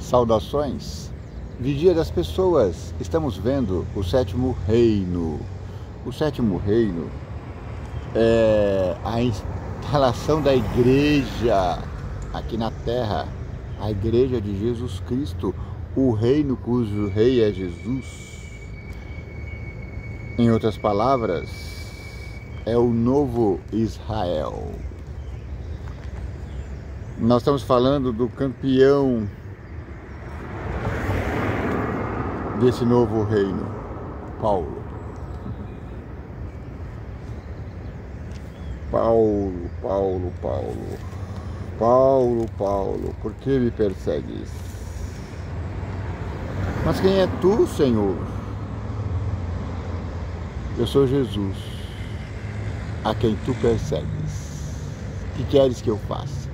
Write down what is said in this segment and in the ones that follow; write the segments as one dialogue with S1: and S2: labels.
S1: Saudações, Vigia das pessoas. Estamos vendo o sétimo reino. O sétimo reino é a instalação da igreja aqui na terra, a igreja de Jesus Cristo, o reino cujo rei é Jesus. Em outras palavras, é o novo Israel. Nós estamos falando do campeão desse novo reino, Paulo. Paulo, por que me persegues? Mas quem é tu, Senhor? Eu sou Jesus, a quem tu persegues. O que queres que eu faça?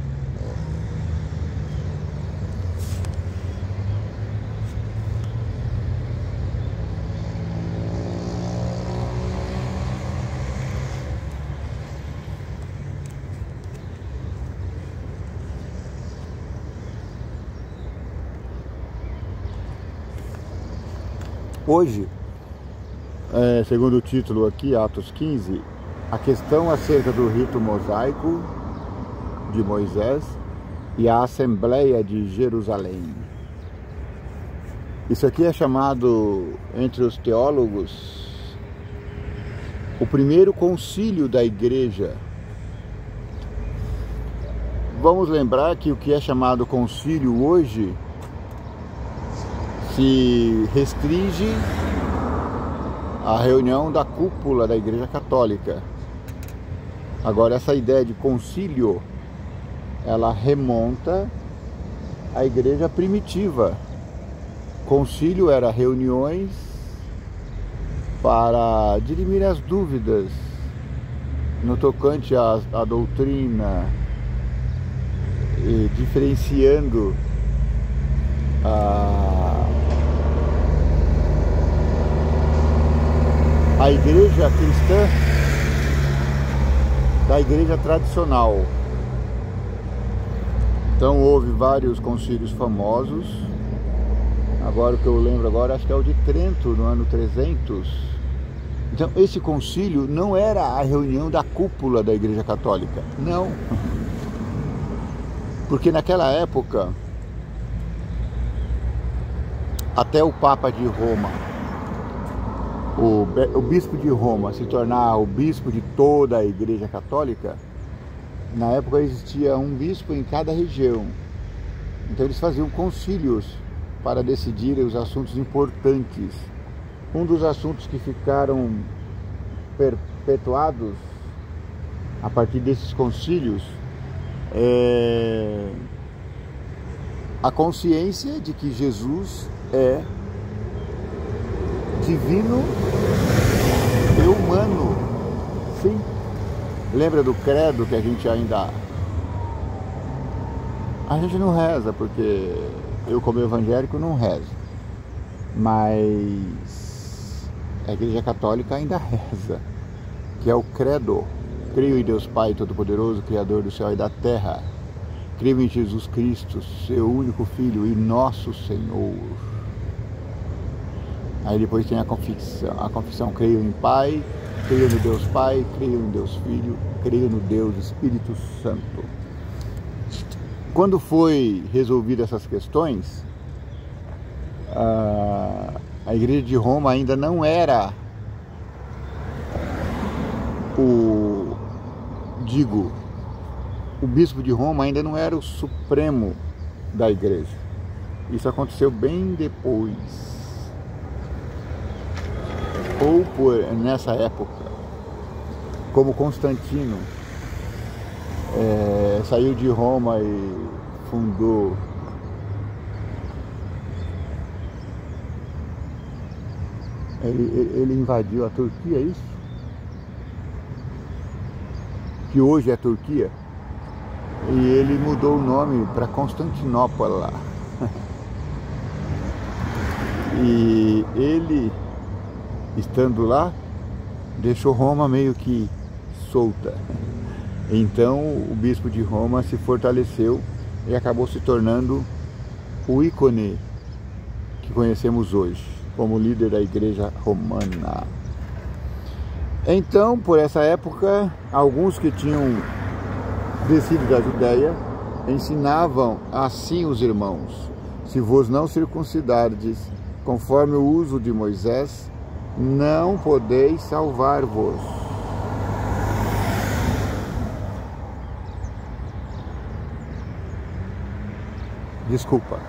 S1: Hoje, segundo o título aqui, Atos 15, a questão acerca do rito mosaico de Moisés e a Assembleia de Jerusalém. Isso aqui é chamado, entre os teólogos, o primeiro concílio da igreja. Vamos lembrar que o que é chamado concílio hoje se restringe à reunião da cúpula da Igreja Católica. Agora, essa ideia de concílio, ela remonta à igreja primitiva. Concílio era reuniões para dirimir as dúvidas no tocante à doutrina, e diferenciando a igreja cristã da igreja tradicional. Então houve vários concílios famosos. Agora o que eu lembro agora, acho que é o de Trento, no ano 300. Então esse concílio não era a reunião da cúpula da Igreja Católica, não. Porque naquela época, até o Papa de Roma, o bispo de Roma se tornar o bispo de toda a Igreja Católica, na época existia um bispo em cada região. Então eles faziam concílios para decidirem os assuntos importantes. Um dos assuntos que ficaram perpetuados a partir desses concílios é a consciência de que Jesus é divino e humano. Sim. Lembra do credo que a gente não reza, porque eu, como evangélico, não rezo. Mas a Igreja Católica ainda reza, que é o credo. Creio em Deus Pai Todo-Poderoso, Criador do céu e da terra. Creio em Jesus Cristo, seu único Filho e nosso Senhor. Aí depois tem a confissão, creio em Pai, creio no Deus Pai, creio em Deus Filho, creio no Deus Espírito Santo. Quando foi resolvidas essas questões, a Igreja de Roma ainda não era o bispo de Roma ainda não era o supremo da igreja. Isso aconteceu bem depois, ou nessa época, como Constantino saiu de Roma e fundou ele invadiu a Turquia, é isso? Que hoje é a Turquia, e ele mudou o nome para Constantinopla. E ele, estando lá, deixou Roma meio que solta. Então o bispo de Roma se fortaleceu e acabou se tornando o ícone que conhecemos hoje como líder da igreja romana. Então, por essa época, alguns que tinham descido da Judéia ensinavam assim os irmãos: se vos não circuncidardes conforme o uso de Moisés, não podeis salvar-vos. Desculpa.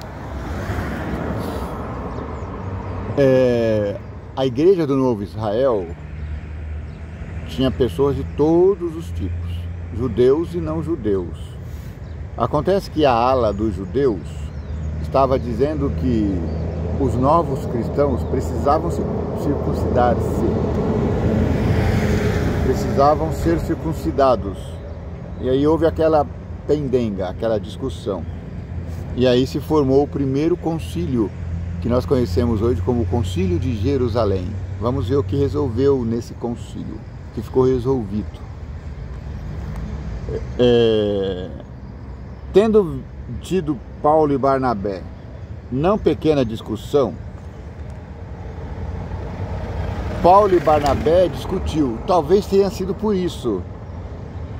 S1: A igreja do Novo Israel tinha pessoas de todos os tipos, judeus e não judeus. Acontece que a ala dos judeus estava dizendo que os novos cristãos precisavam circuncidar-se, precisavam ser circuncidados. E aí houve aquela pendenga, aquela discussão. E aí se formou o primeiro concílio, que nós conhecemos hoje como o Concílio de Jerusalém. Vamos ver o que resolveu nesse concílio, o que ficou resolvido. Tendo tido Paulo e Barnabé não pequena discussão, Paulo e Barnabé discutiu, talvez tenha sido por isso,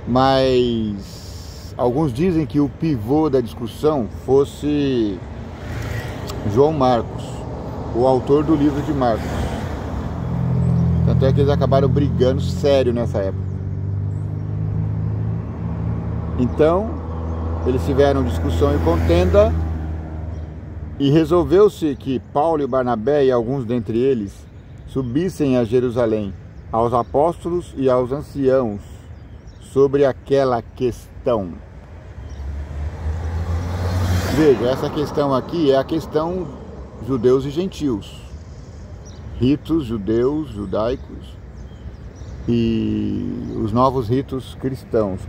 S1: mas alguns dizem que o pivô da discussão fosse João Marcos, o autor do livro de Marcos. Tanto é que eles acabaram brigando sério nessa época. Então, eles tiveram discussão e contenda, e resolveu-se que Paulo e Barnabé e alguns dentre eles subissem a Jerusalém, aos apóstolos e aos anciãos, sobre aquela questão. Veja, essa questão aqui é a questão judeus e gentios, ritos judeus, judaicos e os novos ritos cristãos.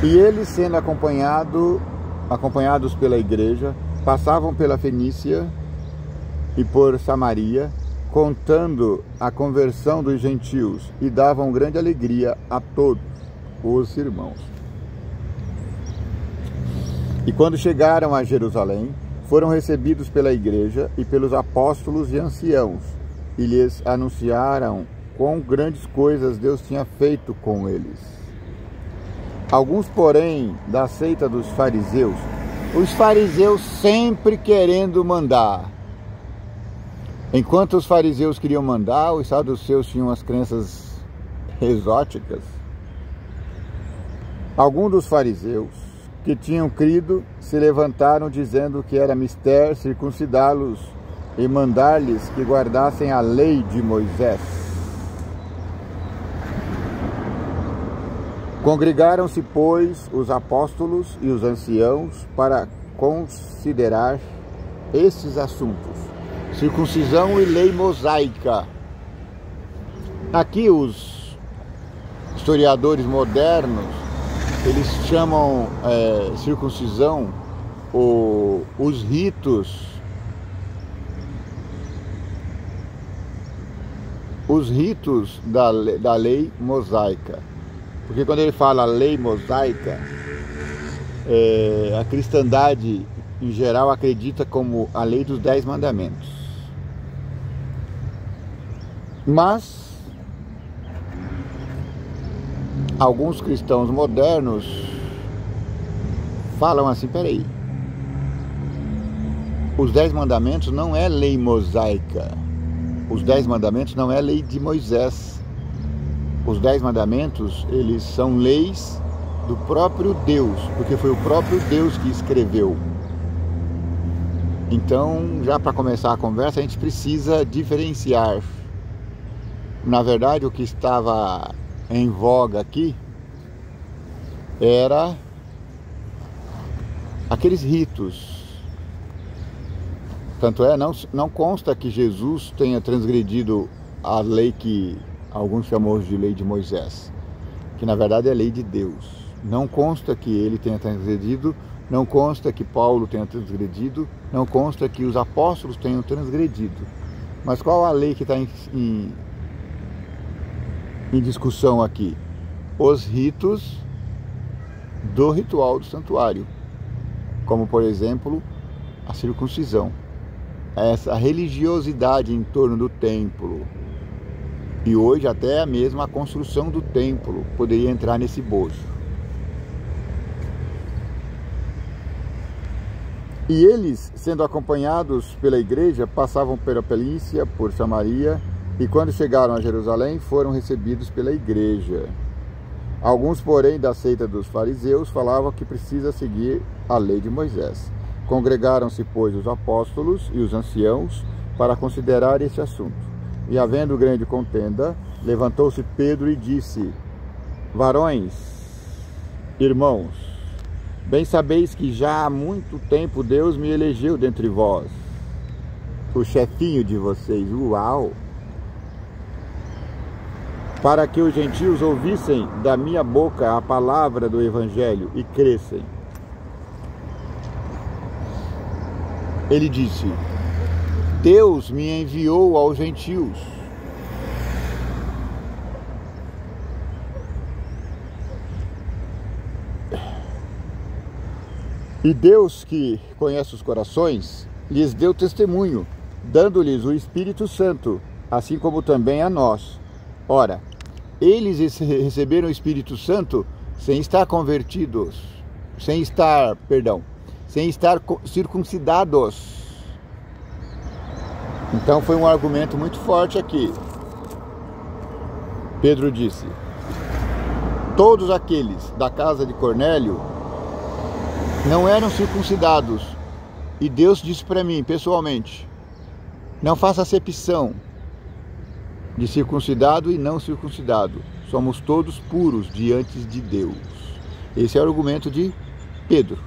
S1: E eles, sendo acompanhados pela igreja, passavam pela Fenícia e por Samaria, contando a conversão dos gentios, e davam grande alegria a todos os irmãos. E quando chegaram a Jerusalém, foram recebidos pela igreja e pelos apóstolos e anciãos, e lhes anunciaram quão grandes coisas Deus tinha feito com eles. Alguns, porém, da seita dos fariseus, os fariseus sempre querendo mandar. Enquanto os fariseus queriam mandar, os saduceus tinham as crenças exóticas. Alguns dos fariseus que tinham crido se levantaram dizendo que era mister circuncidá-los e mandar-lhes que guardassem a lei de Moisés. Congregaram-se, pois, os apóstolos e os anciãos para considerar estes assuntos: circuncisão e lei mosaica. Aqui os historiadores modernos, eles chamam circuncisão os ritos da lei mosaica. Porque quando ele fala lei mosaica, a cristandade em geral acredita como a lei dos 10 mandamentos. Mas alguns cristãos modernos falam assim: peraí, os 10 mandamentos não é lei mosaica, os 10 mandamentos não é lei de Moisés. Os 10 mandamentos, eles são leis do próprio Deus, porque foi o próprio Deus que escreveu. Então, já para começar a conversa, a gente precisa diferenciar. Na verdade, o que estava em voga aqui era aqueles ritos. Tanto é, não consta que Jesus tenha transgredido a lei que alguns chamam de lei de Moisés, que na verdade é a lei de Deus. Não consta que ele tenha transgredido, não consta que Paulo tenha transgredido, não consta que os apóstolos tenham transgredido. Mas qual a lei que está em discussão aqui? Os ritos do ritual do santuário. como por exemplo a circuncisão, essa religiosidade em torno do templo. E hoje até mesmo a construção do templo poderia entrar nesse bojo. E eles, sendo acompanhados pela igreja, passavam pela Pelícia, por Samaria, e quando chegaram a Jerusalém, foram recebidos pela igreja. Alguns, porém, da seita dos fariseus, falavam que precisa seguir a lei de Moisés. Congregaram-se, pois, os apóstolos e os anciãos para considerar esse assunto. E havendo grande contenda, levantou-se Pedro e disse: Varões, irmãos, bem sabeis que já há muito tempo Deus me elegeu dentre vós, o chefinho de vocês, uau! Para que os gentios ouvissem da minha boca a palavra do Evangelho e crescem. Ele disse: Deus me enviou aos gentios. E Deus, que conhece os corações, lhes deu testemunho, dando-lhes o Espírito Santo, assim como também a nós. Ora, eles receberam o Espírito Santo sem estar convertidos, sem estar circuncidados. Então foi um argumento muito forte aqui. Pedro disse: todos aqueles da casa de Cornélio não eram circuncidados. E Deus disse para mim, pessoalmente: não faça acepção de circuncidado e não circuncidado. Somos todos puros diante de Deus. Esse é o argumento de Pedro.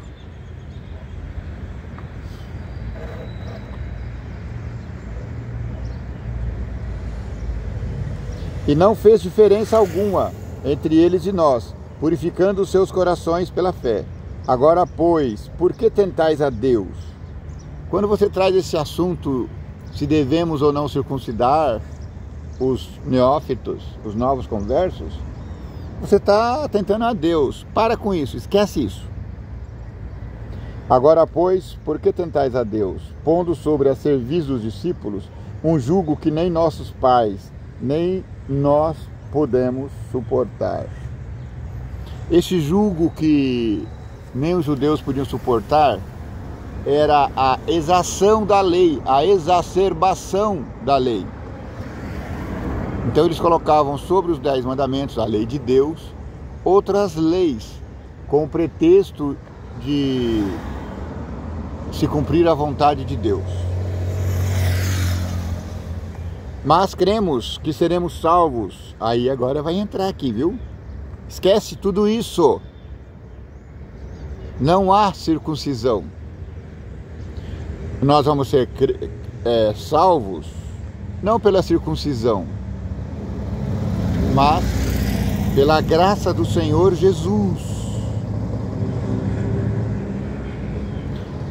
S1: E não fez diferença alguma entre eles e nós, purificando os seus corações pela fé. Agora, pois, por que tentais a Deus? Quando você traz esse assunto, se devemos ou não circuncidar os neófitos, os novos conversos, você está tentando a Deus. Para com isso, esquece isso. Agora, pois, por que tentais a Deus, pondo sobre a serviço dos discípulos um jugo que nem nossos pais, nem nós podemos suportar? Este jugo que nem os judeus podiam suportar era a exação da lei, a exacerbação da lei. Então eles colocavam sobre os 10 mandamentos, a lei de Deus, outras leis, com o pretexto de se cumprir a vontade de Deus. Mas cremos que seremos salvos. Aí agora vai entrar aqui, viu? Esquece tudo isso. Não há circuncisão. Nós vamos ser salvos não pela circuncisão, mas pela graça do Senhor Jesus.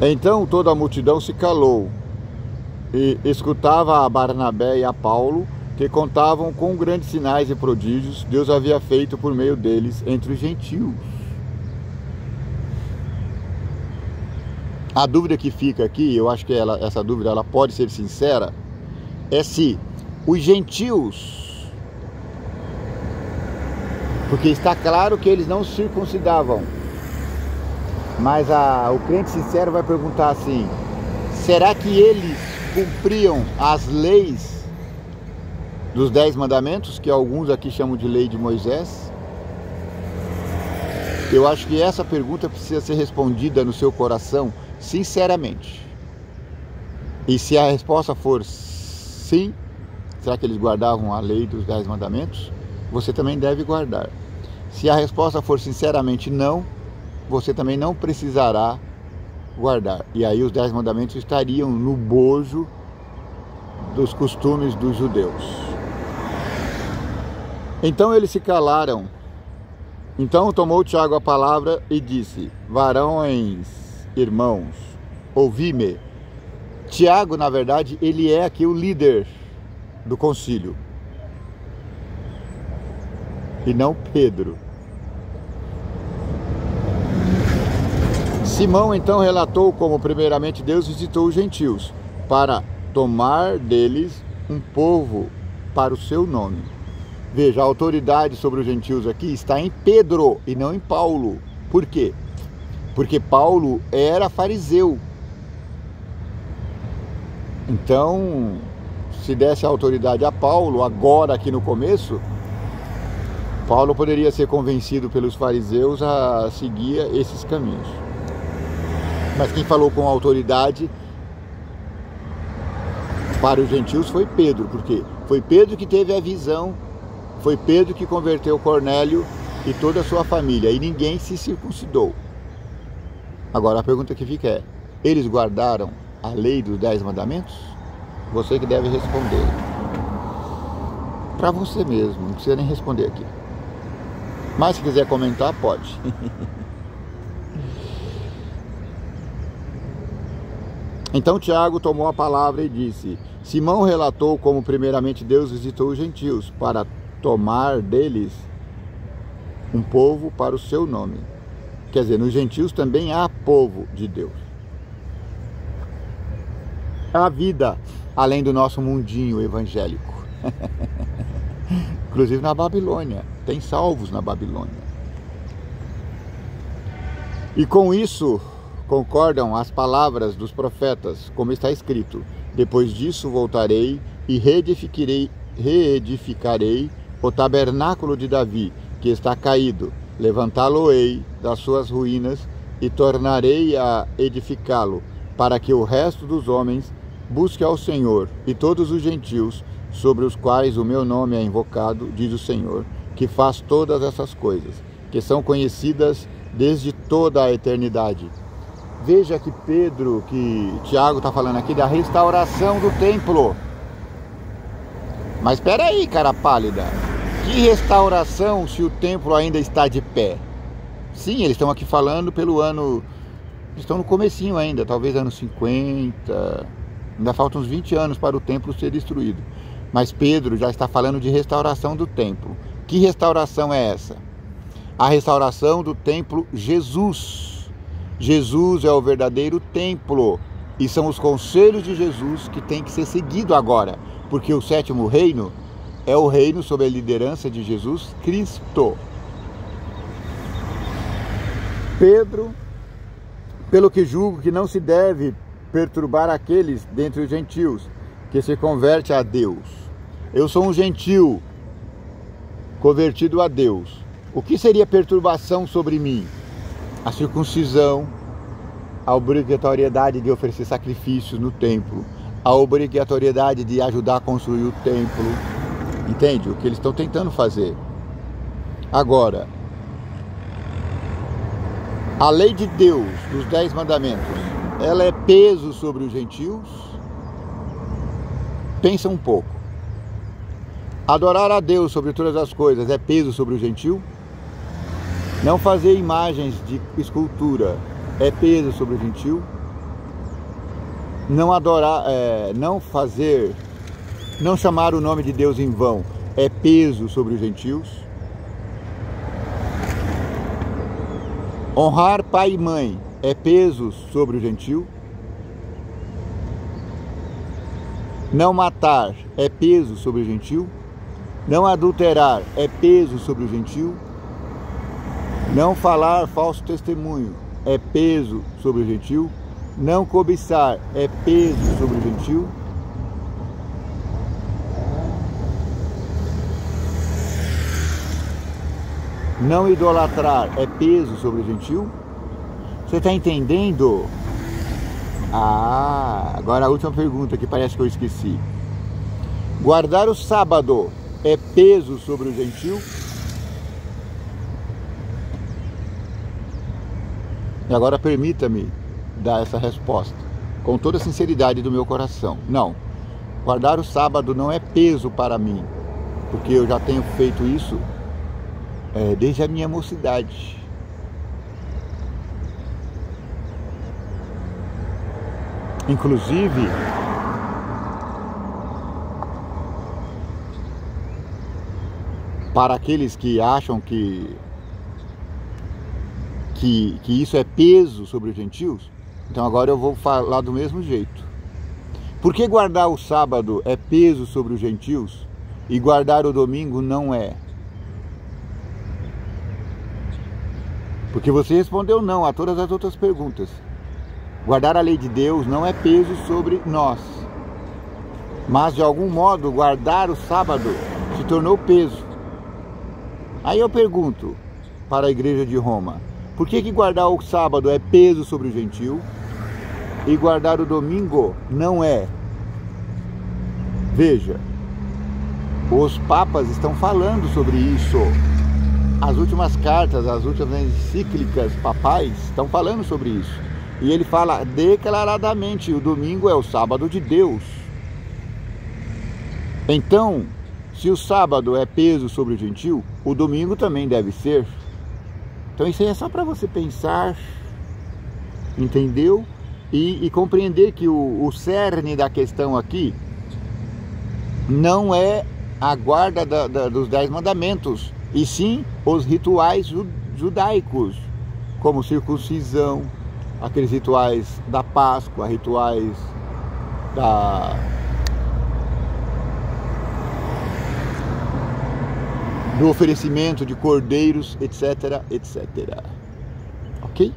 S1: Então toda a multidão se calou e escutava a Barnabé e a Paulo, que contavam com grandes sinais e prodígios Deus havia feito por meio deles entre os gentios. A dúvida que fica aqui, eu acho que essa dúvida ela pode ser sincera, é se os gentios, porque está claro que eles não circuncidavam, mas o crente sincero vai perguntar assim: será que eles cumpriam as leis dos 10 mandamentos, que alguns aqui chamam de lei de Moisés? Eu acho que essa pergunta precisa ser respondida no seu coração sinceramente. E se a resposta for sim, será que eles guardavam a lei dos 10 mandamentos? Você também deve guardar. Se a resposta for sinceramente não, você também não precisará guardar. E aí os 10 mandamentos estariam no bojo dos costumes dos judeus. Então eles se calaram. Então tomou Tiago a palavra e disse: varões, irmãos, ouvi-me. Tiago, na verdade, ele é aqui o líder do concílio, e não Pedro. Simão então relatou como primeiramente Deus visitou os gentios para tomar deles um povo para o seu nome. Veja, a autoridade sobre os gentios aqui está em Pedro e não em Paulo. Por quê? Porque Paulo era fariseu. Então, se desse a autoridade a Paulo, agora aqui no começo, Paulo poderia ser convencido pelos fariseus a seguir esses caminhos. Mas quem falou com autoridade para os gentios foi Pedro, porque foi Pedro que teve a visão, foi Pedro que converteu Cornélio e toda a sua família, e ninguém se circuncidou. Agora a pergunta que fica é: eles guardaram a lei dos 10 mandamentos? Você que deve responder. Para você mesmo, não precisa nem responder aqui. Mas se quiser comentar, pode. Então Tiago tomou a palavra e disse: Simão relatou como primeiramente Deus visitou os gentios para tomar deles um povo para o seu nome. Quer dizer, nos gentios também há povo de Deus. Há vida além do nosso mundinho evangélico. Inclusive na Babilônia, tem salvos na Babilônia. E com isso concordam as palavras dos profetas, como está escrito: depois disso voltarei e reedificarei o tabernáculo de Davi, que está caído, levantá-lo-ei das suas ruínas e tornarei a edificá-lo, para que o resto dos homens busque ao Senhor, e todos os gentios sobre os quais o meu nome é invocado, diz o Senhor, que faz todas essas coisas, que são conhecidas desde toda a eternidade. Veja que Tiago está falando aqui da restauração do templo. Mas espera aí, cara pálida, que restauração se o templo ainda está de pé? Sim, eles estão aqui falando pelo ano, estão no comecinho ainda, talvez anos 50, ainda faltam uns 20 anos para o templo ser destruído. Mas Pedro já está falando de restauração do templo. Que restauração é essa? A restauração do templo Jesus. Jesus é o verdadeiro templo e são os conselhos de Jesus que tem que ser seguido agora, porque o sétimo reino é o reino sob a liderança de Jesus Cristo. Pedro, pelo que julgo que não se deve perturbar aqueles dentre os gentios que se converte a Deus. Eu sou um gentil convertido a Deus. O que seria perturbação sobre mim? A circuncisão, a obrigatoriedade de oferecer sacrifícios no templo, a obrigatoriedade de ajudar a construir o templo. Entende? O que eles estão tentando fazer. Agora, a lei de Deus, dos 10 mandamentos, ela é peso sobre os gentios? Pensa um pouco. Adorar a Deus sobre todas as coisas é peso sobre o gentil? Não fazer imagens de escultura é peso sobre o gentil? Não adorar, não chamar o nome de Deus em vão é peso sobre os gentios? Honrar pai e mãe é peso sobre o gentil? Não matar é peso sobre o gentil? Não adulterar é peso sobre o gentil? Não falar falso testemunho é peso sobre o gentil? Não cobiçar é peso sobre o gentil? Não idolatrar é peso sobre o gentil? Você está entendendo? Agora a última pergunta que parece que eu esqueci. Guardar o sábado é peso sobre o gentil? E agora permita-me dar essa resposta com toda a sinceridade do meu coração. Não, guardar o sábado não é peso para mim, porque eu já tenho feito isso desde a minha mocidade. Inclusive, para aqueles que acham que que isso é peso sobre os gentios, então agora eu vou falar do mesmo jeito. Por que guardar o sábado é peso sobre os gentios e guardar o domingo não é? Porque você respondeu não a todas as outras perguntas. Guardar a lei de Deus não é peso sobre nós. Mas de algum modo guardar o sábado se tornou peso. Aí eu pergunto para a igreja de Roma, por que guardar o sábado é peso sobre o gentio e guardar o domingo não é? Veja, os papas estão falando sobre isso. As últimas cartas, as últimas encíclicas papais estão falando sobre isso. E ele fala declaradamente, o domingo é o sábado de Deus. Então, se o sábado é peso sobre o gentio, o domingo também deve ser. Então isso aí é só para você pensar, entendeu? E compreender que o cerne da questão aqui não é a guarda dos 10 mandamentos, e sim os rituais judaicos, como circuncisão, aqueles rituais da Páscoa, rituais do oferecimento de cordeiros, etc, etc. Ok?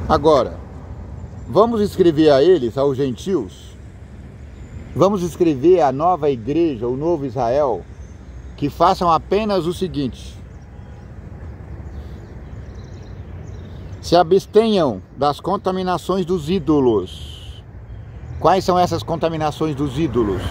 S1: Agora, vamos escrever a eles, aos gentios, vamos escrever à nova igreja, o novo Israel, que façam apenas o seguinte: se abstenham das contaminações dos ídolos. Quais são essas contaminações dos ídolos?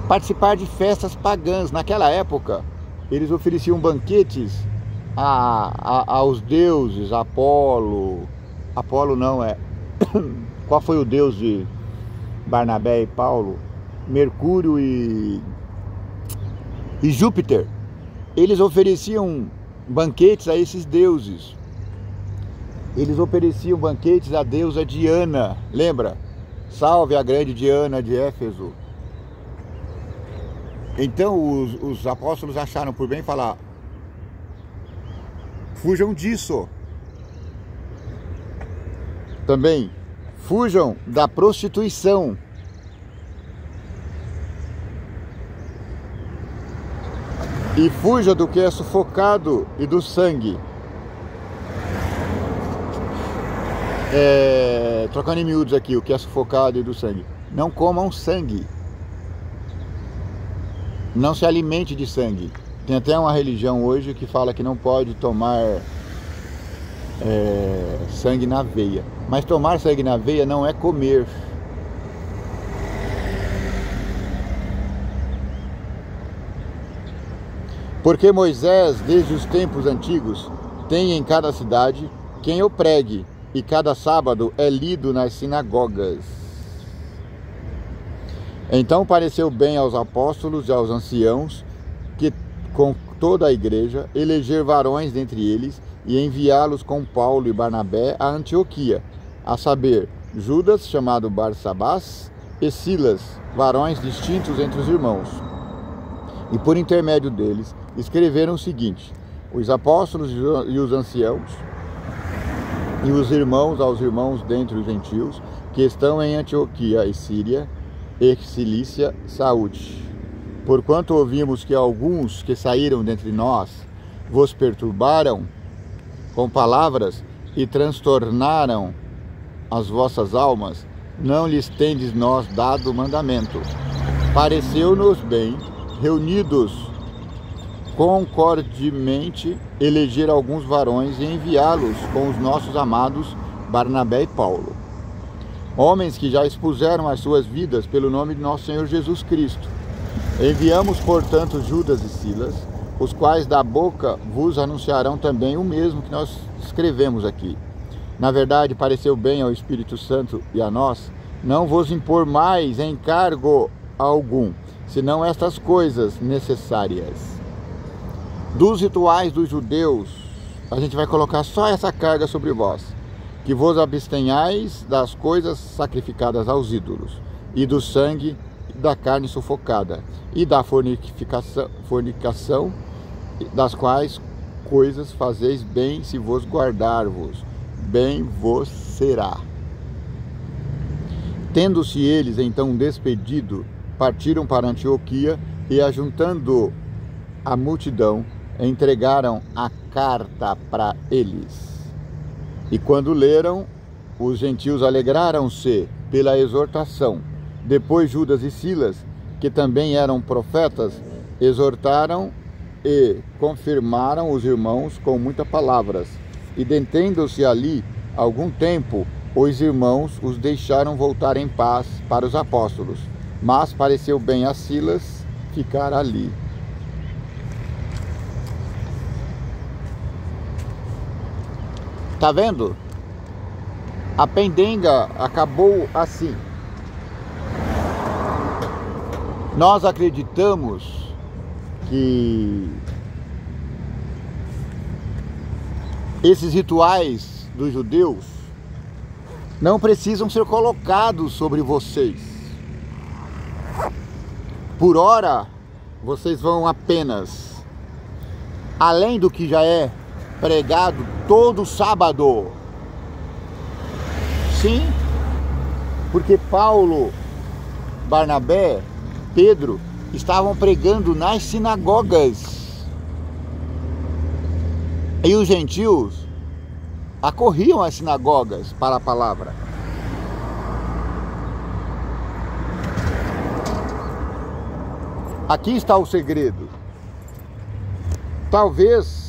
S1: Participar de festas pagãs. Naquela época, eles ofereciam banquetes aos deuses, Apolo não é... Qual foi o deus de Barnabé e Paulo? Mercúrio e Júpiter. Eles ofereciam banquetes a esses deuses. Eles ofereciam banquetes à deusa Diana, lembra? Salve a grande Diana de Éfeso. Então os apóstolos acharam por bem falar: fujam disso. Também fujam da prostituição. E fuja do que é sufocado e do sangue. Trocando em miúdos aqui, o que é sufocado e do sangue. Não comam sangue. Não se alimente de sangue. Tem até uma religião hoje que fala que não pode tomar sangue na veia. Mas tomar sangue na veia não é comer. Porque Moisés, desde os tempos antigos, tem em cada cidade quem o pregue, e cada sábado é lido nas sinagogas. Então pareceu bem aos apóstolos e aos anciãos, que com toda a igreja, eleger varões dentre eles e enviá-los com Paulo e Barnabé a Antioquia, a saber, Judas, chamado Barsabás, e Silas, varões distintos entre os irmãos. E por intermédio deles, escreveram o seguinte: os apóstolos e os anciãos, e os irmãos aos irmãos dentre os gentios, que estão em Antioquia e Síria, e Cilícia, saúde. Porquanto ouvimos que alguns que saíram dentre nós vos perturbaram com palavras e transtornaram as vossas almas, não lhes tendes nós dado mandamento. Pareceu-nos bem, reunidos concordemente, eleger alguns varões e enviá-los com os nossos amados Barnabé e Paulo, homens que já expuseram as suas vidas pelo nome de nosso Senhor Jesus Cristo. Enviamos, portanto, Judas e Silas, os quais da boca vos anunciarão também o mesmo que nós escrevemos aqui. Na verdade, pareceu bem ao Espírito Santo e a nós não vos impor mais encargo algum, senão estas coisas necessárias. Dos rituais dos judeus, a gente vai colocar só essa carga sobre vós, que vos abstenhais das coisas sacrificadas aos ídolos, e do sangue, da carne sufocada e da fornicação, das quais coisas fazeis bem se vos guardar-vos, bem vos será. Tendo-se eles então despedido, partiram para Antioquia e, ajuntando a multidão, entregaram a carta para eles. E quando leram, os gentios alegraram-se pela exortação. Depois Judas e Silas, que também eram profetas, exortaram e confirmaram os irmãos com muitas palavras. E detendo-se ali algum tempo, os irmãos os deixaram voltar em paz para os apóstolos. Mas pareceu bem a Silas ficar ali. Tá vendo? A pendenga acabou assim. Nós acreditamos que esses rituais dos judeus não precisam ser colocados sobre vocês. Por ora, vocês vão apenas, além do que já é pregado todo sábado. Sim, porque Paulo, Barnabé, Pedro estavam pregando nas sinagogas. E os gentios acorriam às sinagogas para a palavra. Aqui está o segredo. Talvez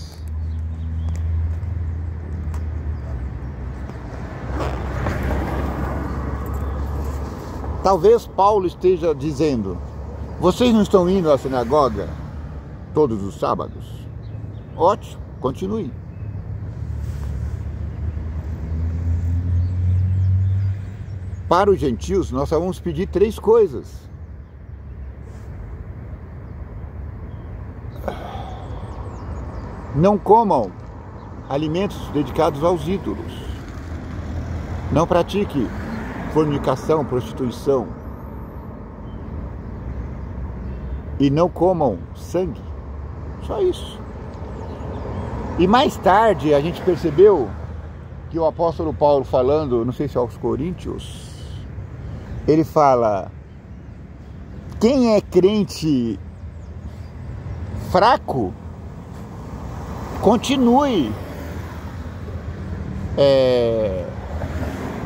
S1: Paulo esteja dizendo: vocês não estão indo à sinagoga todos os sábados? Ótimo, continue. Para os gentios, nós só vamos pedir 3 coisas. Não comam alimentos dedicados aos ídolos. Não pratique fornicação, prostituição. E não comam sangue. Só isso. E mais tarde a gente percebeu que o apóstolo Paulo, falando, não sei se aos Coríntios, ele fala: quem é crente fraco, continue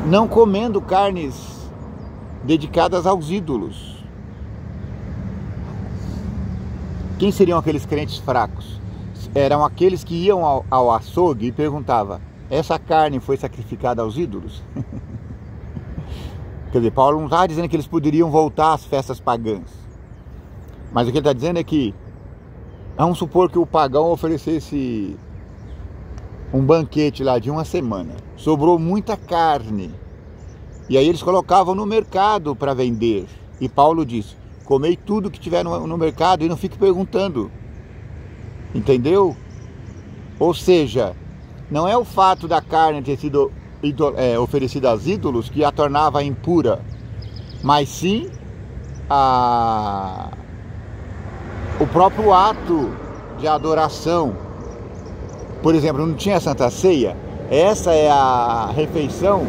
S1: não comendo carnes dedicadas aos ídolos. Quem seriam aqueles crentes fracos? Eram aqueles que iam ao açougue e perguntavam: essa carne foi sacrificada aos ídolos? Quer dizer, Paulo não está dizendo que eles poderiam voltar às festas pagãs. Mas o que ele está dizendo é que, vamos supor que o pagão oferecesse um banquete lá de 1 semana. Sobrou muita carne. E aí eles colocavam no mercado para vender. E Paulo disse: comei tudo que tiver no mercado e não fique perguntando. Entendeu? Ou seja, não é o fato da carne ter sido oferecida aos ídolos que a tornava impura, mas sim o próprio ato de adoração. Por exemplo, não tinha Santa Ceia? Essa é a refeição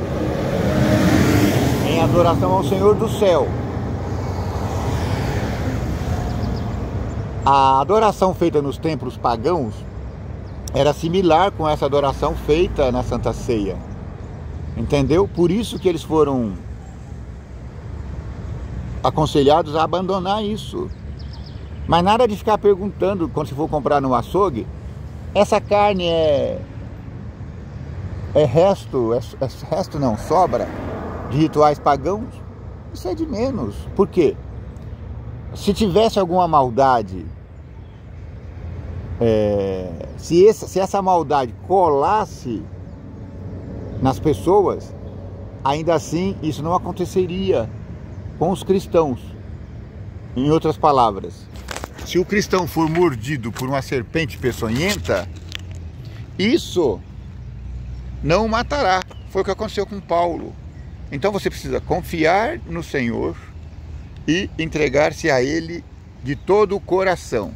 S1: em adoração ao Senhor do céu. A adoração feita nos templos pagãos era similar com essa adoração feita na Santa Ceia. Entendeu? Por isso que eles foram aconselhados a abandonar isso. Mas nada de ficar perguntando, quando se for comprar no açougue, essa carne sobra de rituais pagãos? Isso é de menos. Por quê? Se tivesse alguma maldade, se essa maldade colasse nas pessoas, ainda assim isso não aconteceria com os cristãos. Em outras palavras, se o cristão for mordido por uma serpente peçonhenta, isso não o matará. Foi o que aconteceu com Paulo. Então você precisa confiar no Senhor e entregar-se a Ele de todo o coração.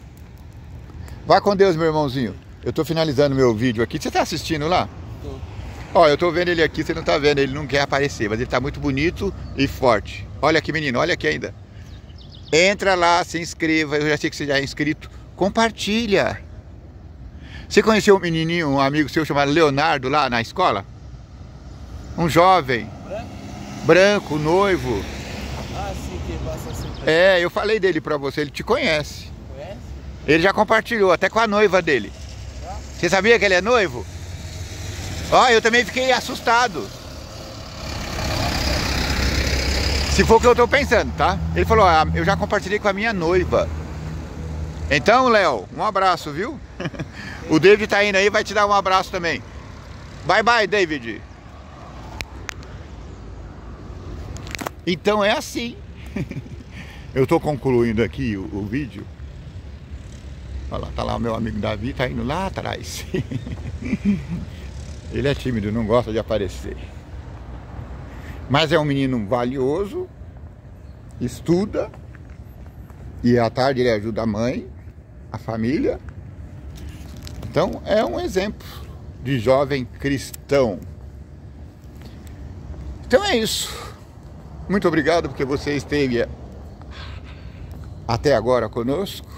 S1: Vá com Deus, meu irmãozinho. Eu estou finalizando meu vídeo aqui. Você está assistindo lá?
S2: Tô.
S1: Ó, eu estou vendo ele aqui, você não está vendo, ele não quer aparecer, mas ele está muito bonito e forte. Olha aqui, menino, olha aqui ainda. Entra lá, se inscreva, eu já sei que você já é inscrito. Compartilha. Você conheceu um menininho, um amigo seu chamado Leonardo lá na escola? Um jovem. Branco, noivo.
S2: Ah, sim, que passa sempre.
S1: É, eu falei dele pra você, ele te conhece.
S2: Conhece?
S1: Ele já compartilhou, até com a noiva dele. Você sabia que ele é noivo? Ó, eu também fiquei assustado. Se for o que eu tô pensando, tá? Ele falou, ah, eu já compartilhei com a minha noiva. Então, Léo, um abraço, viu? O David tá indo aí, vai te dar um abraço também. Bye, bye, David. Então é assim. Eu tô concluindo aqui o vídeo. Olha lá, tá lá o meu amigo Davi, tá indo lá atrás. Ele é tímido, não gosta de aparecer. Mas é um menino valioso, estuda, e à tarde ele ajuda a mãe, a família. Então é um exemplo de jovem cristão. Então é isso. Muito obrigado porque você esteve até agora conosco.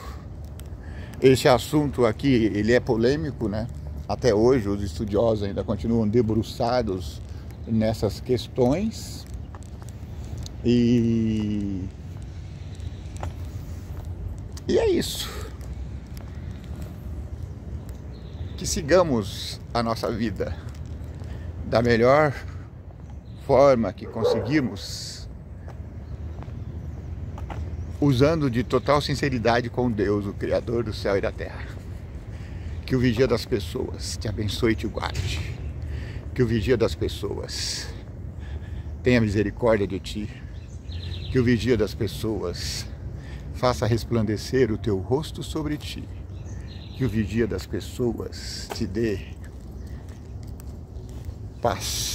S1: Esse assunto aqui, ele é polêmico, né? Até hoje os estudiosos ainda continuam debruçados nessas questões. E é isso. Que sigamos a nossa vida da melhor forma que conseguirmos, usando de total sinceridade com Deus, o Criador do céu e da terra. Que o vigia das pessoas te abençoe e te guarde. Que o vigia das pessoas tenha misericórdia de ti. Que o vigia das pessoas faça resplandecer o teu rosto sobre ti. Que o vigia das pessoas te dê paz.